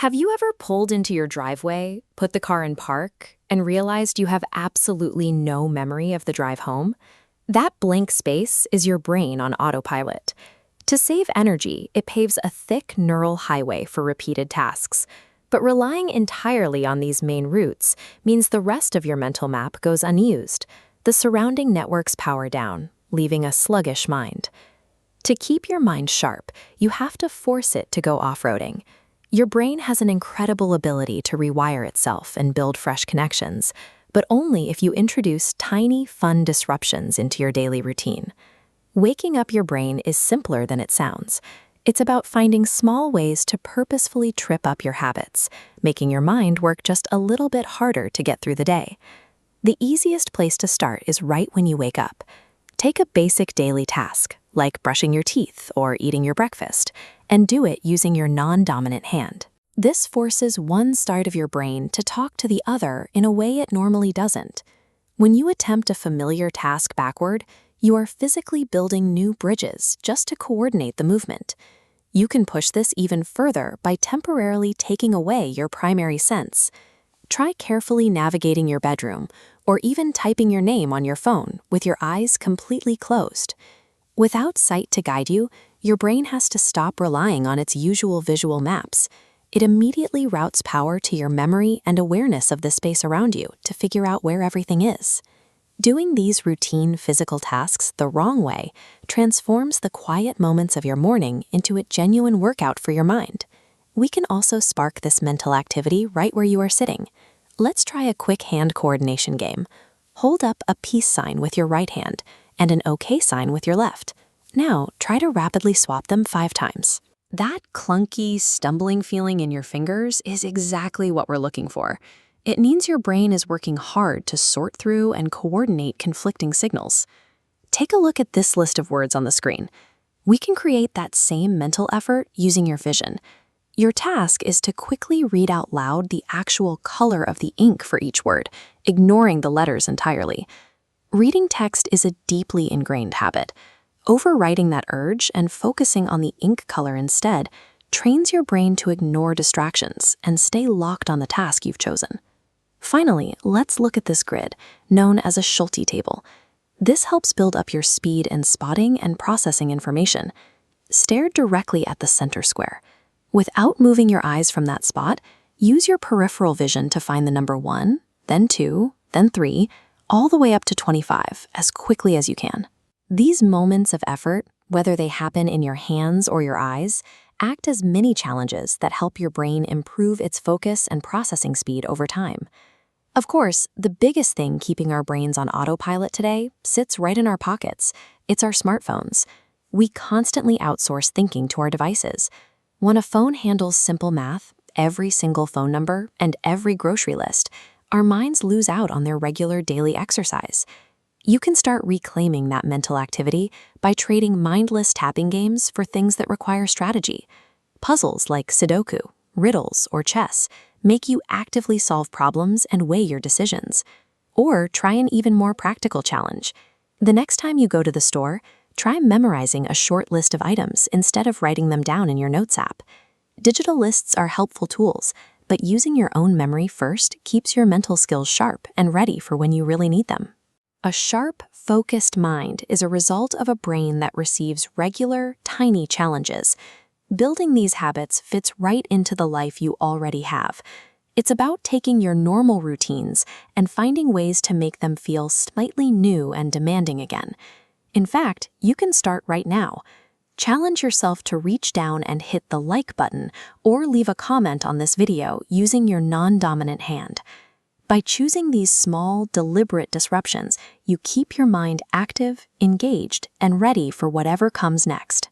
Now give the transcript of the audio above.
Have you ever pulled into your driveway, put the car in park, and realized you have absolutely no memory of the drive home? That blank space is your brain on autopilot. To save energy, it paves a thick neural highway for repeated tasks. But relying entirely on these main routes means the rest of your mental map goes unused. The surrounding networks power down, leaving a sluggish mind. To keep your mind sharp, you have to force it to go off-roading. Your brain has an incredible ability to rewire itself and build fresh connections, but only if you introduce tiny, fun disruptions into your daily routine. Waking up your brain is simpler than it sounds. It's about finding small ways to purposefully trip up your habits, making your mind work just a little bit harder to get through the day. The easiest place to start is right when you wake up. Take a basic daily task, like brushing your teeth or eating your breakfast, and do it using your non-dominant hand. This forces one side of your brain to talk to the other in a way it normally doesn't. When you attempt a familiar task backward, you are physically building new bridges just to coordinate the movement. You can push this even further by temporarily taking away your primary sense. Try carefully navigating your bedroom, or even typing your name on your phone with your eyes completely closed. Without sight to guide you, your brain has to stop relying on its usual visual maps. It immediately routes power to your memory and awareness of the space around you to figure out where everything is. Doing these routine physical tasks the wrong way transforms the quiet moments of your morning into a genuine workout for your mind. We can also spark this mental activity right where you are sitting. Let's try a quick hand coordination game. Hold up a peace sign with your right hand and an OK sign with your left. Now, try to rapidly swap them 5 times. That clunky, stumbling feeling in your fingers is exactly what we're looking for. It means your brain is working hard to sort through and coordinate conflicting signals. Take a look at this list of words on the screen. We can create that same mental effort using your vision. Your task is to quickly read out loud the actual color of the ink for each word, ignoring the letters entirely. Reading text is a deeply ingrained habit. Overriding that urge and focusing on the ink color instead trains your brain to ignore distractions and stay locked on the task you've chosen. Finally, let's look at this grid, known as a Schulte Table. This helps build up your speed in spotting and processing information. Stare directly at the center square. Without moving your eyes from that spot, use your peripheral vision to find the number 1, then 2, then 3, all the way up to 25 as quickly as you can. These moments of effort, whether they happen in your hands or your eyes, act as mini challenges that help your brain improve its focus and processing speed over time. Of course, the biggest thing keeping our brains on autopilot today sits right in our pockets. It's our smartphones. We constantly outsource thinking to our devices. When a phone handles simple math, every single phone number, and every grocery list, our minds lose out on their regular daily exercise. You can start reclaiming that mental activity by trading mindless tapping games for things that require strategy. Puzzles like Sudoku, riddles, or chess make you actively solve problems and weigh your decisions. Or try an even more practical challenge. The next time you go to the store, try memorizing a short list of items instead of writing them down in your Notes app. Digital lists are helpful tools, but using your own memory first keeps your mental skills sharp and ready for when you really need them. A sharp, focused mind is a result of a brain that receives regular, tiny challenges. Building these habits fits right into the life you already have. It's about taking your normal routines and finding ways to make them feel slightly new and demanding again. In fact, you can start right now. Challenge yourself to reach down and hit the like button or leave a comment on this video using your non-dominant hand. By choosing these small, deliberate disruptions, you keep your mind active, engaged, and ready for whatever comes next.